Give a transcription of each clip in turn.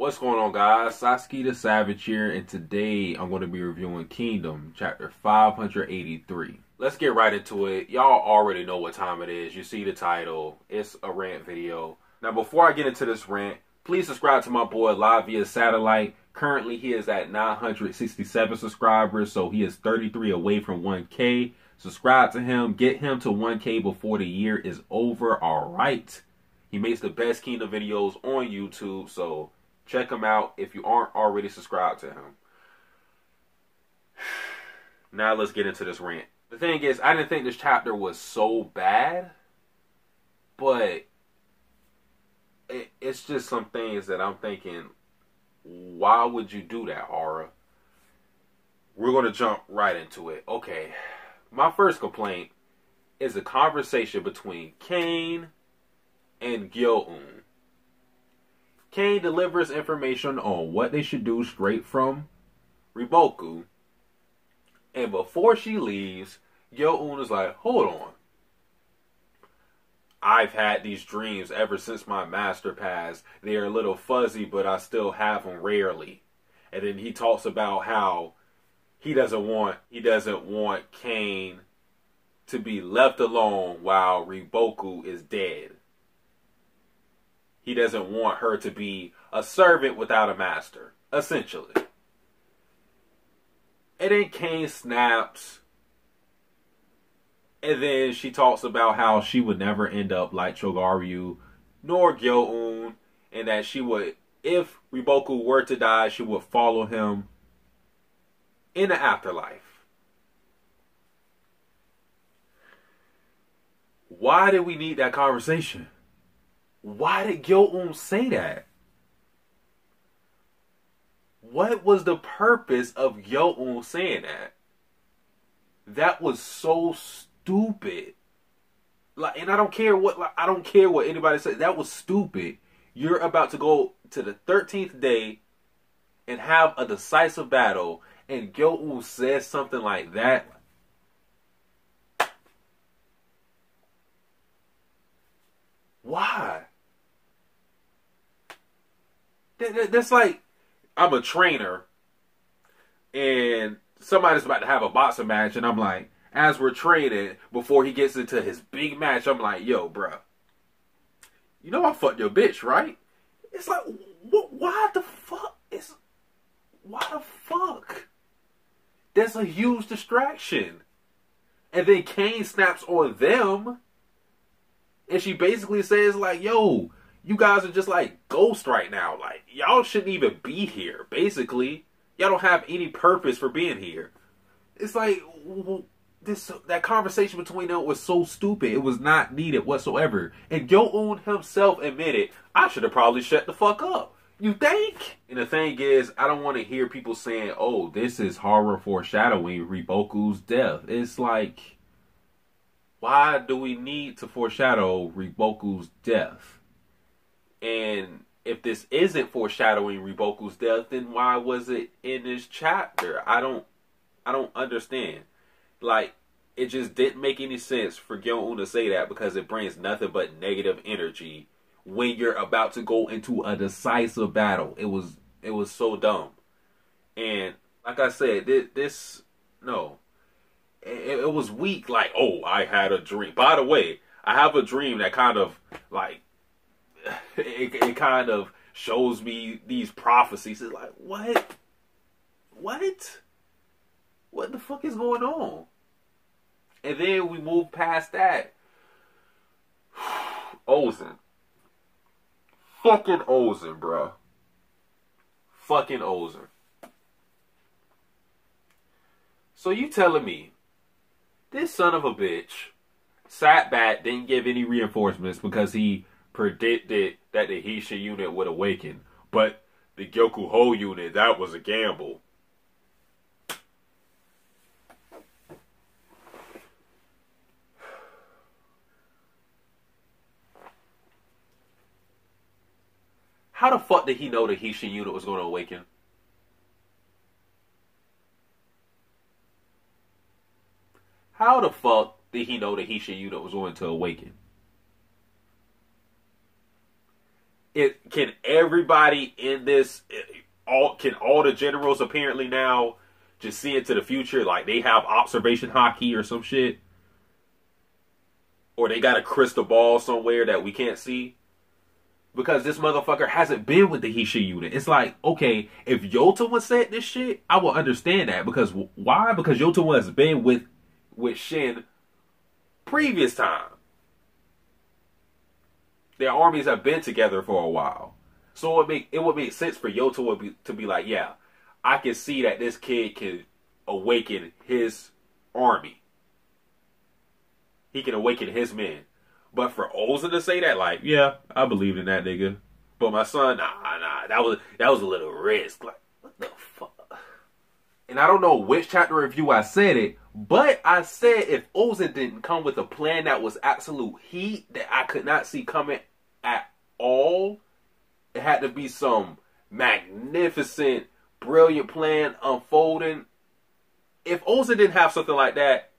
What's going on, guys? Satsuki the Savage here, and today I'm going to be reviewing Kingdom, chapter 583. Let's get right into it. Y'all already know what time it is. You see the title. It's a rant video. Now, before I get into this rant, please subscribe to my boy live via satellite. Currently, he is at 967 subscribers, so he is 33 away from 1K. Subscribe to him. Get him to 1K before the year is over, alright? He makes the best Kingdom videos on YouTube, so check him out if you aren't already subscribed to him. Now let's get into this rant. The thing is, I didn't think this chapter was so bad, but it's just some things that I'm thinking, why would you do that, Aura? We're going to jump right into it. Okay, my first complaint is a conversation between Kane and Ousen. Kane delivers information on what they should do straight from Riboku. And before she leaves, Ousen is like, hold on. I've had these dreams ever since my master passed. They are a little fuzzy, but I still have them rarely. And then he talks about how he doesn't want Kane to be left alone while Riboku is dead. He doesn't want her to be a servant without a master, essentially. And then Kane snaps. And then she talks about how she would never end up like Chogaryu, nor Ousen, and that she would, if Riboku were to die, she would follow him in the afterlife. Why did we need that conversation? Why did Ousen say that? What was the purpose of Ousen saying that? That was so stupid. Like, and I don't care what anybody says. That was stupid. You're about to go to the 13th day and have a decisive battle, and Ousen says something like that. Why? That's like, I'm a trainer and somebody's about to have a boxing match, and I'm like, as we're training, before he gets into his big match, I'm like, yo, bruh, you know I fucked your bitch, right? It's like, why the fuck? Why the fuck? That's a huge distraction. And then Kane snaps on them, and she basically says like, yo, you guys are just like ghosts right now. Like, y'all shouldn't even be here. Basically, y'all don't have any purpose for being here. It's like, that conversation between them was so stupid. It was not needed whatsoever. And Ousen himself admitted, I should have probably shut the fuck up. You think? And the thing is, I don't want to hear people saying, oh, this is horror foreshadowing Riboku's death. It's like, why do we need to foreshadow Riboku's death? And if this isn't foreshadowing Riboku's death, then why was it in this chapter? I don't understand. Like, it just didn't make any sense for Ousen to say that, because it brings nothing but negative energy when you're about to go into a decisive battle. It was so dumb. And like I said, it was weak. Like, oh, I had a dream. By the way, I have a dream that kind of like, it kind of shows me these prophecies. It's like, what? What the fuck is going on? And then we move past that. Ousen. Fucking Ousen, bro. Fucking Ousen. So you telling me this son of a bitch sat back, didn't give any reinforcements because he predicted that the Hishin unit would awaken, but the Gyokuho unit, that was a gamble. How the fuck did he know the Hishin unit was going to awaken? How the fuck did he know the Hishin unit was going to awaken? It can everybody in this all the generals apparently now just see into the future, like they have observation hockey or some shit, or they got a crystal ball somewhere that we can't see. Because this motherfucker hasn't been with the Hishin unit. It's like, okay, if Yotawa said this shit, I will understand that. Because why? Because Yotawa has been with Shin previous time. Their armies have been together for a while. So it would make sense for Yotawa to be like, yeah, I can see that this kid can awaken his army. He can awaken his men. But for Ousen to say that, like, yeah, I believed in that nigga. But my son, nah, that was a little risk. Like, what the fuck? And I don't know which chapter review I said it, but I said if Ousen didn't come with a plan that was absolute heat, that I could not see coming at all, it had to be some magnificent, brilliant plan unfolding. If Ousen didn't have something like that,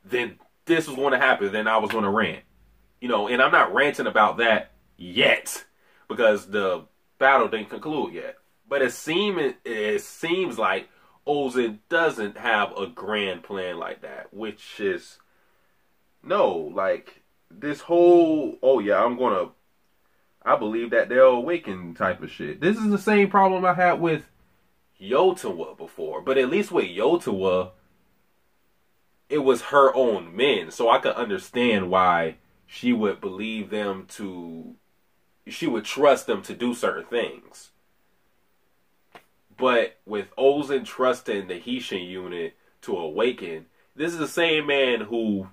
then this was going to happen. Then I was going to rant. You know, and I'm not ranting about yet because the battle didn't conclude yet. But it seems like Ousen doesn't have a grand plan like that, which is like this whole I believe that they'll awaken type of shit. This is the same problem I had with Yotawa before, but at least with Yotawa, it was her own men, so I could understand why she would she would trust them to do certain things. But with Ousen trusting the Hishin unit to awaken, this is the same man who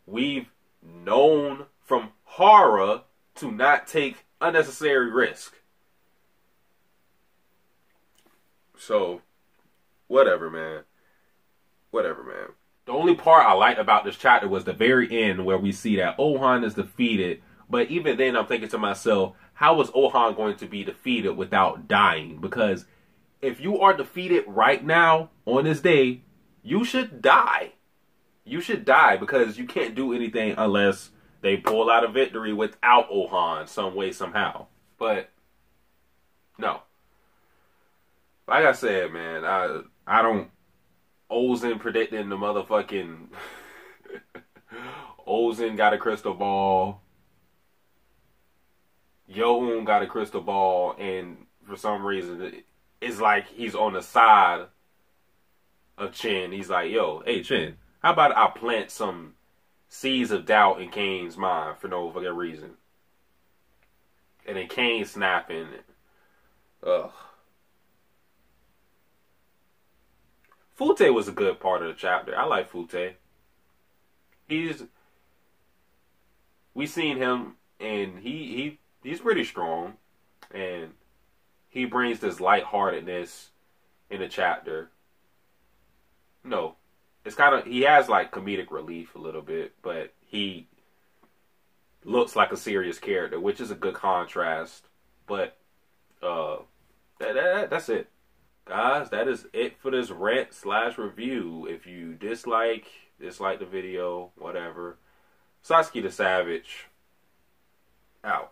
we've known from Hara to not take unnecessary risk. So, whatever, man. The only part I liked about this chapter was the very end where we see that Ousen is defeated. But even then, I'm thinking to myself, how is Ousen going to be defeated without dying? Because if you are defeated right now, on this day, you should die. You should die because you can't do anything unless they pull out a victory without Ousen some way, somehow. But, no. Like I said, man, I don't... Ousen predicting the motherfucking... Ousen got a crystal ball. Yohun got a crystal ball. And for some reason, it's like he's on the side of Chen. He's like, yo, hey, Chen, how about I plant some seeds of doubt in Kane's mind for no fucking reason? And then Kane snapping. Ugh. Fute was a good part of the chapter. I like Fute. We seen him, and he's pretty strong, and he brings this lightheartedness in the chapter. No, it's kind of, he has like comedic relief a little bit, but he looks like a serious character, which is a good contrast. But that's it. Guys, that is it for this rant/review. If you dislike the video, whatever. Satsuki the Savage, out.